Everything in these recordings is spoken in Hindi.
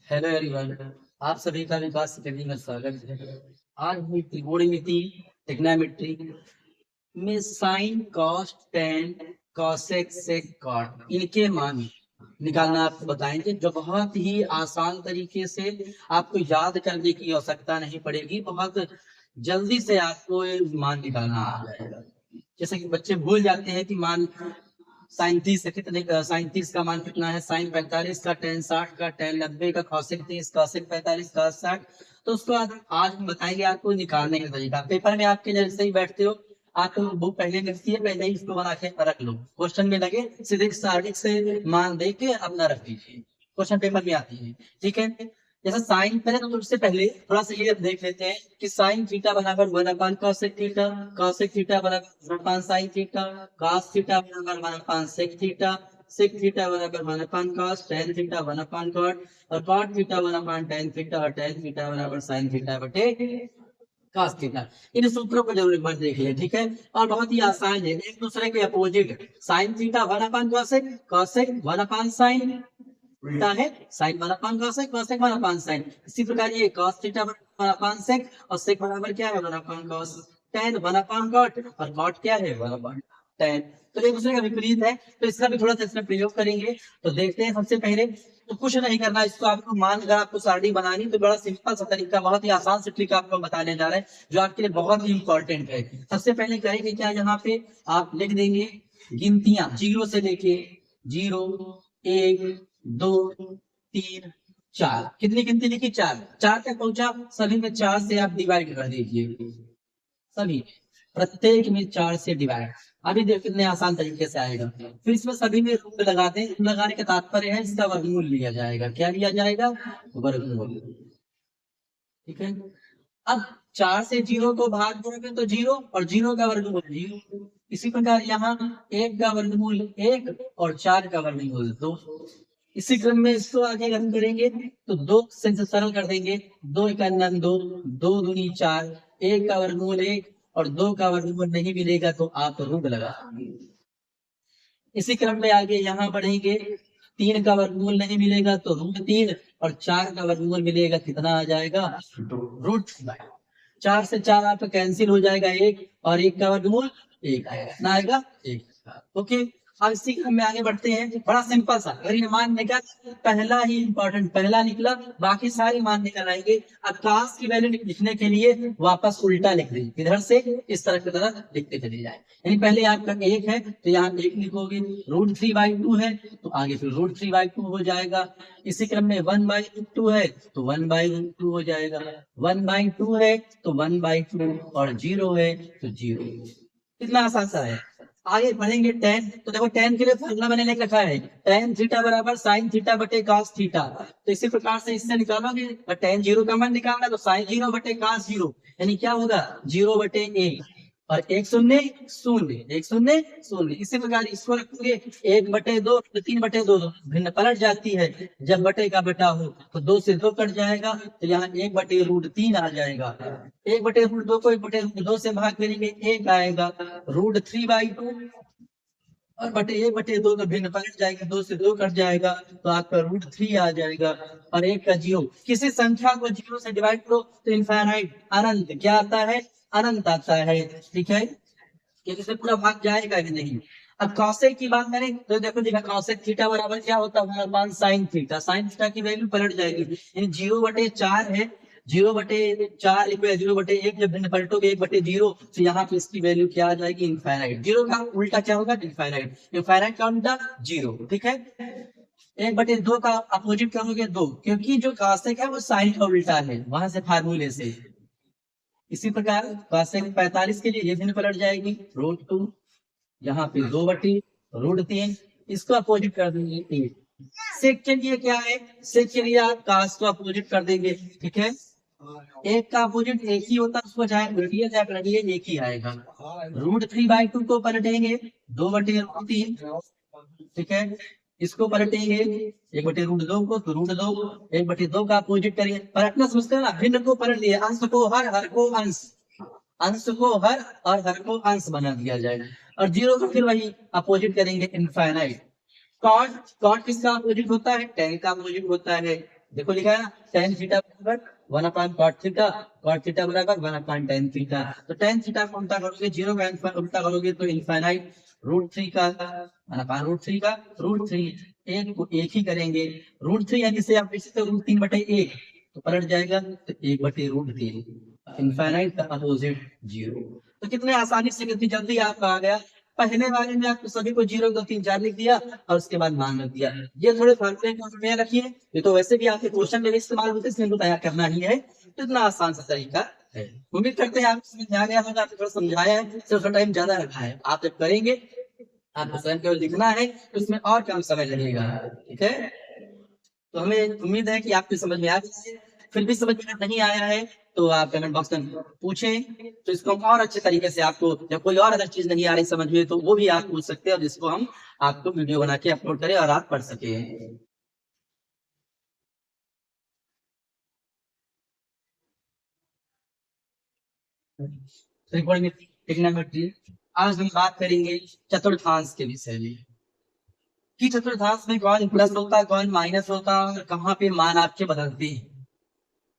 Hello everyone. आप सभी का विकास अकेडमी में स्वागत है। आज हम त्रिकोणमिति ट्रिग्नोमेट्री में sine cos tan cosec sec cot इनके मान निकालना आपको बताएंगे, जो बहुत ही आसान तरीके से आपको याद करने की आवश्यकता नहीं पड़ेगी। बहुत जल्दी से आपको ये मान निकालना आ जाएगा। जैसे कि बच्चे भूल जाते हैं कि मान साइन 30 से कितने का, साइन 30 का मान कितना है, साइन 45 का, टेन 60 का, टेन 90 का, कॉसेक 30, कॉसेक 45, कॉस 60। तो उसको आज हम बताएंगे आपको निकालने का तरीका। पेपर में आपके जैसे ही बैठते हो, आपको बुक पहले लिखती है, पहले ही इसको बना के रख लो। क्वेश्चन में लगे सीधे स्टार्टिंग से मान दे के अपना रख दीजिए। क्वेश्चन पेपर में आती है, ठीक है। जैसे साइन पहले तो उससे पहले थोड़ा सा ये देख लेते हैं कि साइन थीटा बराबर 1 कॉसेक थीटा, कॉसेक थीटा बराबर 1 साइन थीटा, कॉस थीटा बराबर 1 सेक थीटा, सेक थीटा बराबर 1 कॉस, टेन थीटा 1 कॉट, और कॉट थीटा 1 टेन थीटा, और टेन थीटा बराबर साइन थीटा बटे कॉस थीटा। इन सूत्रों को जरूर एक बार देख लिया, ठीक है। और बहुत ही आसान है, एक दूसरे के अपोजिट। साइन थीटा 1 कॉसेक 1 उल्टा है साइन 1 कॉसेक 1 इसी प्रकार ये cos थीटा 1 और सेक बराबर क्या है 1 टेन 1 और कॉट क्या है 1 तो एक दूसरे का विपरीत है, तो इसका भी थोड़ा सा इसमें प्रयोग करेंगे। तो देखते हैं। सबसे पहले तो कुछ नहीं करना, इसको आपको मान अगर आपको सारणी बनानी तो बड़ा सिंपल सा तरीका, बहुत ही आसान से ट्रिक आपको बताने जा रहे हैं, जो आपके लिए बहुत ही इंपॉर्टेंट है। सबसे पहले करेंगे क्या, यहाँ पे आप लिख देंगे गिनतियां जीरो से लेके 0 1 2 3 4। कितनी गिनती लिखी, 4। 4 तक पहुंचा, सभी में 4 से आप डिवाइड कर दीजिए। सभी प्रत्येक में 4 से डिवाइड। अभी देखो कितने आसान तरीके से आएगा। फिर इसमें सभी में रूट लगाते हैं। रूट लगाने का तात्पर्य है इसका वर्गमूल लिया जाएगा। क्या लिया जाएगा, वर्गमूल, ठीक है। अब 4 से 0 को भाग दोगे तो 0, और 0 का वर्गमूल 0। इसी प्रकार यहाँ 1 का वर्गमूल 1 और 4 का वर्गमूल 2। इसी क्रम में इसको आगे हम करेंगे तो 2 से सरल कर देंगे। 2 का नन 2, 2 दूनी 4, 1 का वर्गमूल 1 और 2 का वर्गमूल नहीं मिलेगा तो आप रूट लगा। इसी क्रम में आगे यहाँ बढ़ेंगे। 3 का वर्गमूल नहीं मिलेगा तो √3, और 4 का वर्गमूल मिलेगा, कितना आ जाएगा, √3। 4 से 4 आपका कैंसिल हो जाएगा 1, और 1 का वर्गमूल 1 आएगा, कितना आएगा 1। ओके। अब इसी क्रम में आगे बढ़ते हैं। बड़ा सिंपल सा, अगर ये मान निकला, पहला ही इंपॉर्टेंट, पहला निकला, बाकी सारे मान निकल आएंगे। अब कास की वैल्यू लिखने के लिए वापस उल्टा लिख देंगे, इधर से इस तरह की तरह लिखते चले जाए। यानी पहले आपका 1 है तो यहाँ 1 लिखोगे, √3/2 है तो आगे फिर √3/2 हो जाएगा। इसी क्रम में 1/2 है तो 1/2 हो जाएगा, 1/2 है तो 1/2, और 0 है तो 0। कितना आसान सा है। आगे बढ़ेंगे 10। तो देखो 10 के लिए फॉर्मूला मैंने लिख रखा है, tan थीटा बराबर sin थीटा बटे cos थीटा। तो इसी प्रकार से इससे निकालोगे, और tan 0 का मान निकालना तो sin 0 बटे cos 0, यानी क्या होगा 0 बटे 1, और 1 शून्य 0, 1 शून्य 0। इसी प्रकार इसको रखोगे 1 बटे 2 तो 3 बटे 2 भिन्न पलट जाती है। जब बटे का बटा हो तो 2 से 2 कट जाएगा, तो यहाँ 1 बटे √3 आ जाएगा। 1 बटे √2 को 1 बटे √2 से भाग करेंगे, 1 आएगा, √3/2, और बटे 1 बटे 2 का भिन्न पलट जाएगा, 2 से 2 कट जाएगा, तो आपका √3 आ जाएगा। और 1 का 0, किसी संख्या को 0 से डिवाइड करो तो इनफाइनाइट, अनंत, क्या आता है, अनंत आता है, ठीक है। इससे पूरा भाग जाएगा कि नहीं। अब कॉसेक की बात करें तो देखो देखा, कॉसेक थीटा बराबर क्या होता है, 1 साइन थीटा। साइन थीटा की वैल्यू पलट जाएगी, यानी 0/4 है, 0/4 लिखो, 0/1 जब भिन्न पलटोगे 1/0, तो यहाँ पे इसकी वैल्यू क्या आ जाएगी, इनफाइनाइट। 0 का उल्टा क्या होगा, इनफाइनाइट। इनफाइनाइट का उल्टा 0, ठीक है। 1/2 का अपोजिट करोगे 2, क्योंकि जो कॉसेक है वो साइन का उल्टा है, वहां से फार्मूले से। इसी प्रकार cosec 45 के लिए ये भिन्न पलट जाएगी, √2, यहाँ पे 2/√3, इसको अपोजिट कर देंगे 8। सेक के लिए क्या है, सेक के लिए आप कास को अपोजिट कर देंगे, ठीक है। एक का अपोजिट एक ही होता है, उसको चाहे रेडियल या रेडियल एक ही आएगा। √3/2 को पलटेंगे 2/√3, ठीक है। इसको पलटेंगे 1/√2 को, तो √2, 1/2 का अपोजिट करिए, पलटना समझते हैं ना, भिन्न को पलट दिया, अंश को हर, हर को अंश, अंश को हर और हर को अंश बना दिया जाएगा। और 0 को फिर वही अपोजिट करेंगे, इनफाइनाइट। कॉट, कॉट किसका अपोजिट होता है, tan का अपोजिट होता है, देखो लिखा है ना, tan थीटा बराबर 1 अपॉन cot थीटा बराबर 1 अपॉन tan थीटा। तो tan थीटा को उल्टा करोगे, 0 का उल्टा करोगे तो इनफाइनाइट, √3 का 1 अपॉन √3 का √3, एक को एक ही करेंगे, √3 यानी से आप इसे तो √3/1 तो पलट जाएगा, तो 1/√3, इनफाइनाइट का अपोजिट 0। तो कितने आसानी से, कितनी जल्दी आपका आ गया। पहले वाले में आपको सभी को 0 2 3 4 लिख दिया और उसके बाद मान रख दिया। ये थोड़े फॉर्मूले को में रखिए, ये तो वैसे भी आपके क्वेश्चन में भी इस्तेमाल होते हैं, इसमें तो तैयार करना ही है। तो इतना आसान सा तरीका है। उम्मीद करते हैं आपको समझ में आ गया होगा, आपको थोड़ा समझाया है, सिर्फ टाइम ज्यादा रखा है। आप जब करेंगे, आपको स्वयं केवल लिखना है, तो इसमें और कम समय लगेगा। ठीक है, तो हमें उम्मीद है कि आपको समझ में आ गया है। फिर भी समझ में नहीं आया है तो आप कमेंट बॉक्स में पूछें, तो इसको हम और अच्छे तरीके से आपको, जब कोई और अदर चीज नहीं आ रही समझ में, तो वो भी आप पूछ सकते हैं, और जिसको हम आपको वीडियो बना के अपलोड करें और आप पढ़ सके। त्रिकोणमिति, ट्रिग्नोमेट्री। आज हम बात करेंगे चतुर्थांश के विषय में, कि चतुर्थांश में कौन प्लस होता है, कौन माइनस होता है, और कहाँ पे मान आपके बदलते हैं।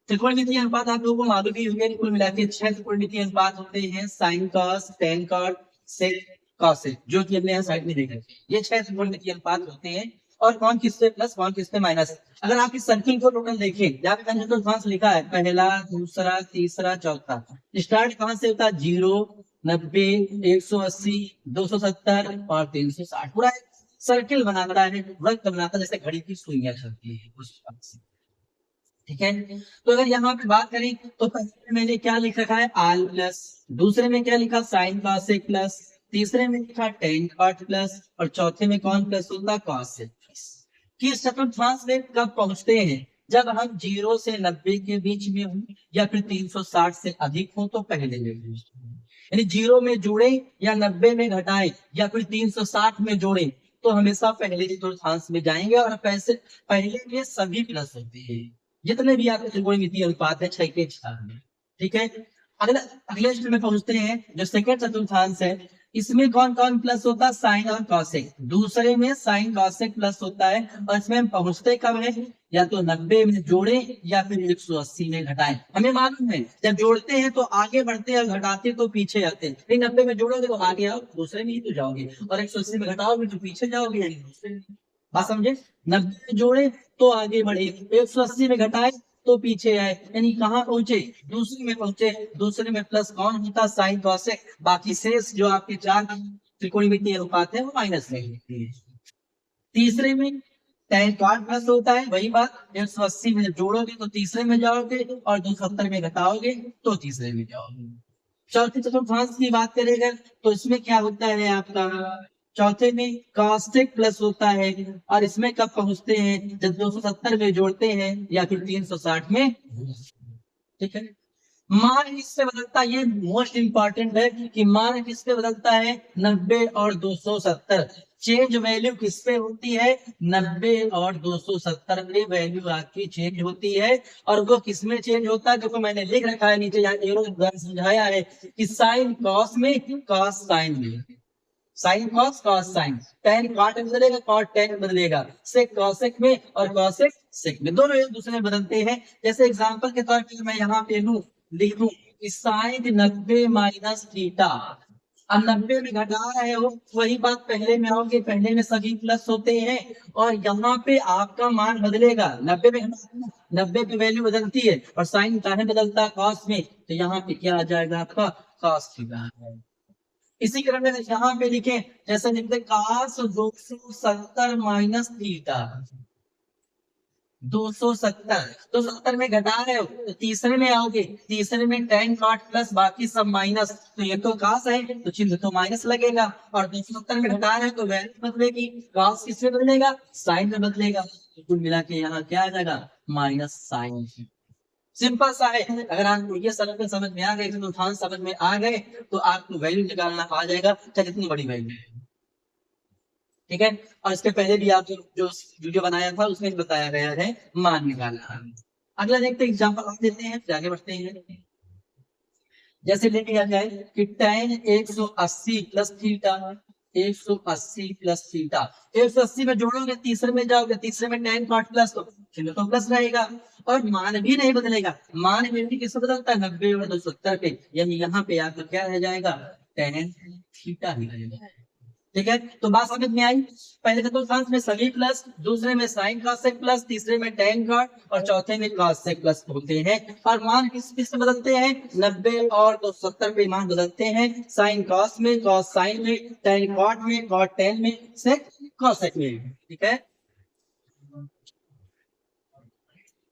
त्रिकोणमितीय अनुपात आप लोगों को मालूम ही होंगे, कुल मिला के 6 त्रिकोणमितीय अनुपात होते हैं, साइन कॉस, टेन कॉट, सेक, कॉसेक, जो कि हमने यहाँ साइड में देखा। ये 6 त्रिकोणमितीय अनुपात होते हैं, और कौन किससे प्लस, कौन किससे माइनस। अगर आप इस सर्किल को टोटल देखें, जहाँ पे चतुर्थांश लिखा है, पहला, दूसरा, तीसरा, चौथा, स्टार्ट कहाँ से होता है, 0, 90, 180, 270 और 360। पूरा सर्किल बनाता है, वृत्त बनाता है, जैसे घड़ी की सुइयां चलती है उस बात से। ठीक है, तो अगर यहाँ पे बात करें, तो पहले मैंने क्या लिख रखा है, आल प्लस, दूसरे में क्या लिखा, साइन कॉसेक प्लस, तीसरे में लिखा टेन कॉट प्लस, और चौथे में कौन प्लस होता है, कॉसेक प्लस। कि चतुर्थांश में कब पहुंचते हैं, जब हम 0 से 90 के बीच में हो, या फिर 360 से अधिक हो, तो पहले में पहुंचते हैं। यानी 0 में जोड़े या 90 में घटाए या फिर 360 में जोड़े, तो हमेशा पहले चतुर्थांश में जाएंगे, और पैसे पहले में सभी प्लस होते हैं, जितने भी आपके त्रिकोणमितीय अनुपात है 6 के 4 में। ठीक है, अगले अगले स्टेप में पहुंचते हैं, जो सेकंड चतुर्थांश है, इसमें कौन कौन प्लस होता है, साइन और कॉसेक। दूसरे में साइन कॉसेक प्लस होता है, और इसमें हम पहुंचते कब है, या तो 90 में जोड़े या फिर 180 में घटाएं। हमें मालूम है, जब जोड़ते हैं तो आगे बढ़ते हैं, और घटाते तो पीछे आते हैं। लेकिन 90 में जोड़ोगे तो आगे आओ, दूसरे में ही तो जाओगे, और 180 में घटाओगे तो पीछे जाओगे, यानी दूसरे में। बात समझे, 90 में जोड़े तो आगे बढ़े, 180 में घटाए तो पीछे आए, यानी कहाँ पहुंचे, दूसरे में पहुंचे। दूसरे में प्लस कौन होता, साइन कॉसेक, बाकी शेष जो आपके 4 त्रिकोणमितीय अनुपात है वो माइनस में होती है। तीसरे में tan cot प्लस होता है, वही बात, 180 में जब जोड़ोगे तो तीसरे में जाओगे, और 270 में घटाओगे तो तीसरे में जाओगे। चौथे चतुर्थांश की बात करेगा, तो इसमें क्या होता है आपका, चौथे में कॉसेक प्लस होता है, और इसमें कब पहुंचते हैं, जब 270 में जोड़ते हैं या फिर 360 में। ठीक है, मान किससे बदलता है, ये मोस्ट इंपॉर्टेंट है, कि मान किससे बदलता है, 90 और 270। चेंज वैल्यू किस पे होती है, 90 और 270 में वैल्यू आपकी चेंज होती है। और वो किस में चेंज होता है, देखो मैंने लिख रखा है नीचे, यहाँ समझाया है कि साइन कॉस में, कॉस साइन में, sine cos, cos sine, tan cot में बदलेगा, कॉट टेन में बदलेगा, सेक कॉसेक में, और कॉसेक सेक में, दोनों एक दूसरे में बदलते हैं। जैसे एग्जांपल के तौर पर मैं यहाँ पे लूं, लिख दूं कि साइन 90 माइनस थीटा। अब 90 में घटा रहे हो, वही बात पहले में आओगे, पहले में सभी प्लस होते हैं, और यहाँ पे आपका मान बदलेगा, 90 में 90 पे वैल्यू बदलती है, और साइन काहे बदलता है, कॉस में, तो यहाँ पे क्या आ जाएगा आपका, कॉस थीटा। इसी क्रम में यहाँ पे लिखे, जैसे लिखते काश 270 माइनस थीटा, 270, 270 में घटा रहे हो तो तीसरे में आओगे, तीसरे में टेन कॉट प्लस, बाकी सब माइनस, तो ये तो काश है तो चिन्ह तो माइनस लगेगा, और 270 में घटा रहे हो तो वैल्यू बदलेगी, काश किसमें बदलेगा, साइन में बदलेगा, तो कुल मिला के यहाँ क्या आ जाएगा, माइनस साइन। सिंपल सा है, अगर आपको ये सर्कल समझ में आ गए, चतुर्थांश समझ में आ गए, तो आपको वैल्यू निकालना आ जाएगा, चाहे कितनी बड़ी वैल्यू है। ठीक है, और इसके पहले भी आप जो वीडियो बनाया था उसमें बताया गया है मान निकालना। अगला देखते हैं, एग्जांपल आप देते हैं, फिर आगे बढ़ते हैं। जैसे ले लिया जाए कि tan 180 plus theta, 180 plus theta, 180 में जोड़ोगे तीसरे में जाओगे, तीसरे में tan कॉट प्लस, तो चिन्ह तो प्लस रहेगा और मान भी नहीं बदलेगा। मान में भी किससे बदलता है, 90 और 270 पे, यानी यहाँ पे आपका क्या रह जाएगा, tan थीटा ही रहेगा। ठीक है, तो बात समझ में आई। पहले चतुर्थांश में सभी प्लस, दूसरे में साइन कॉसेक प्लस, तीसरे में tan कॉट और चौथे में कॉसेक प्लस होते हैं। और मान किस किस में बदलते हैं, 90 और 270 पे मान बदलते हैं, साइन कॉस में, कॉस साइन में, tan कॉट में, कॉट tan में, सेक कॉसेक में। ठीक है,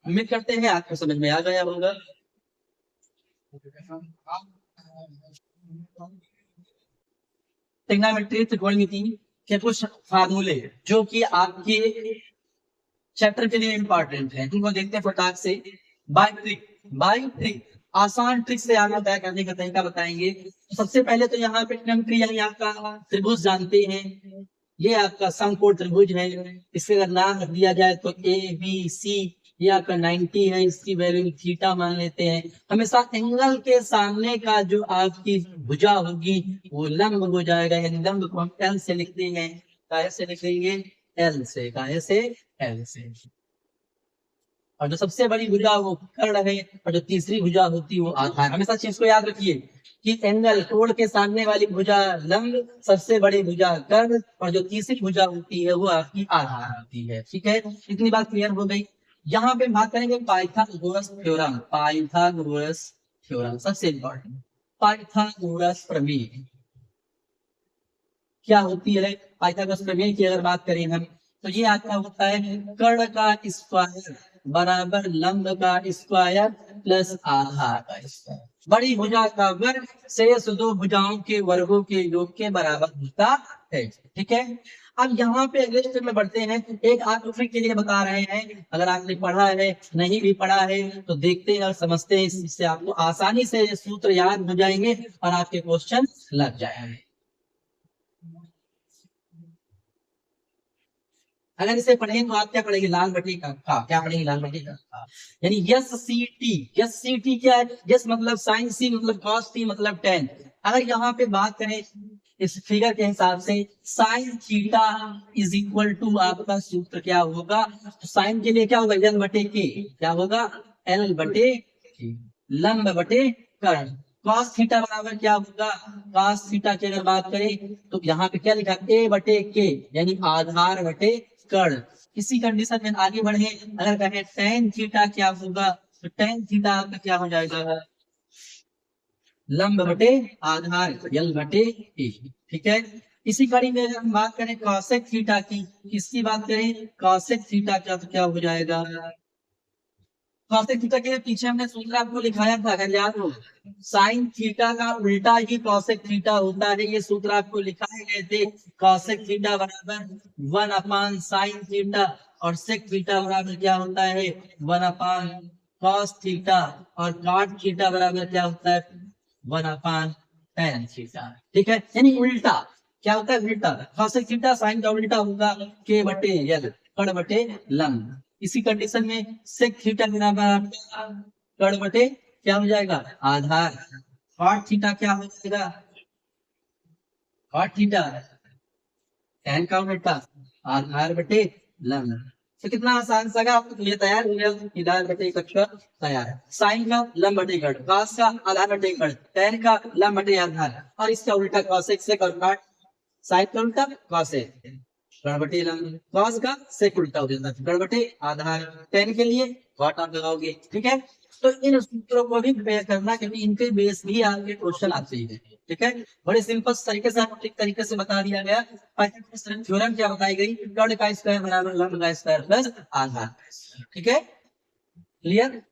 उम्मीद करते हैं आपको समझ में आ गया होगा। ट्रिग्नोमेट्री त्रिकोणमिति के कुछ फार्मूले जो कि आपके चैप्टर के लिए इंपॉर्टेंट है, उनको देखते हैं फटाक से। बाय ट्रिक आसान ट्रिक से आगे तय करने का तरीका बताएंगे। सबसे पहले तो यहाँ पे ट्रिग्नोमेट्री यानी आपका त्रिभुज जानते हैं, ये आपका समकोण त्रिभुज है, इसके अगर नाम रख दिया जाए तो ए बी सी, ये आपका 90 है, इसकी वैल्यू थीटा मान लेते हैं। हमेशा एंगल के सामने का जो आपकी भुजा होगी वो लंब हो जाएगा, यानी लंब को हम एल से लिखते हैं। काहे से लिखेंगे, एल से। काहे से, एल से। और जो सबसे बड़ी भुजा वो कर्ण है, और जो तीसरी भुजा होती है वो आधार। हमेशा चीज को याद रखिए कि एंगल कोण के सामने वाली भुजा लंब, सबसे बड़ी भुजा कर्ण, और जो तीसरी भुजा होती है वो आपकी आधार होती है। ठीक है, इतनी बात क्लियर हो गई। यहाँ पे बात करेंगे पाइथागोरस थ्योरम। पाइथागोरस थ्योरम सबसे इंपॉर्टेंट। पाइथागोरस प्रमेय क्या होती है, पाइथागोरस प्रमेय की अगर बात करें हम, तो ये आपका होता है कर्ण का स्क्वायर बराबर लंब का स्क्वायर प्लस आधार का स्क्वायर। बड़ी भुजा का वर्ग शेष दो भुजाओं के वर्गों के योग के बराबर होता है। ठीक है, अब यहाँ पे अगले स्टेप में बढ़ते हैं। एक आप ट्रिक के लिए बता रहे हैं, अगर आपने पढ़ा है नहीं भी पढ़ा है तो देखते हैं और समझते हैं, इससे आपको आसानी से सूत्र याद हो जाएंगे और आपके क्वेश्चन लग जाएंगे। अगर इसे पढ़ेंगे तो आप क्या पढ़ेंगे, लाल बटे का खा। क्या पढ़ेंगे, लाल बटे का खा। यानी S C T. S C T क्या है, यस मतलब साइन सी मतलब कॉस टी मतलब टेन। अगर यहाँ पे बात करें इस फिगर के हिसाब से, sine theta is equal to आपका सूत्र क्या होगा, तो साइन के लिए क्या होगा, एल बटे के। क्या होगा, एल बटे के, लंब बटे कर्ण। कॉस थीटा बराबर क्या होगा, कॉस थीटा की अगर बात करें तो यहाँ पे क्या लिखा, ए बटे के, यानी आधार बटे कर्ण। इसी कंडीशन में आगे बढ़े, अगर कहें tan थीटा क्या होगा, तो tan थीटा आपका क्या हो जाएगा, लंब बटे आधार यल बटे ए। ठीक है, इसी कड़ी में अगर हम बात करें cosec थीटा की, किसकी बात करें, cosec थीटा का, तो क्या हो जाएगा, cosec थीटा के पीछे हमने सूत्र आपको लिखाया था, अगर याद हो, साइन थीटा का उल्टा ही cosec थीटा होता है। ये सूत्र आपको लिखाए गए थे, cosec थीटा बराबर 1/sin थीटा, और sec थीटा बराबर क्या होता है, 1/cos थीटा, और cot थीटा बराबर क्या होता है, 1/tan थीटा। ठीक है, यानी उल्टा क्या होता है, उल्टा। cosec थीटा साइन का उल्टा होगा, k बटे यल, कर्ण बटे लंब। इसी कंडीशन में sec थीटा बराबर कर्ण बटे क्या हो जाएगा, आधार। cot थीटा क्या हो जाएगा, cot थीटा tan का उल्टा आधार बटे लंब। तो कितना आसान सा, आपको ये तैयार हो गया, आधार बटे कक्षा तैयार है। साइन का लंब बटे कर्ण, cos का आधार बटे कर्ण, tan का लंब बटे आधार, और इसका उल्टा cosec से कर्ण, साइन का उल्टा cosec, कर्ण बटे लंब, cos का sec उल्टा हो जाता है, कर्ण बटे आधार, tan के लिए cot आप लगाओगे। ठीक है, तो इन सूत्रों को भी प्रिपेयर करना, क्योंकि इनके बेस भी आपके क्वेश्चन आते ही हैं। ठीक है, बड़े सिंपल तरीके से आपको तरीके से बता दिया गया। थ्योरम क्या बताई गई, कर्ण का स्क्वायर बराबर लंब का स्क्वायर प्लस आधार। ठीक है, क्लियर।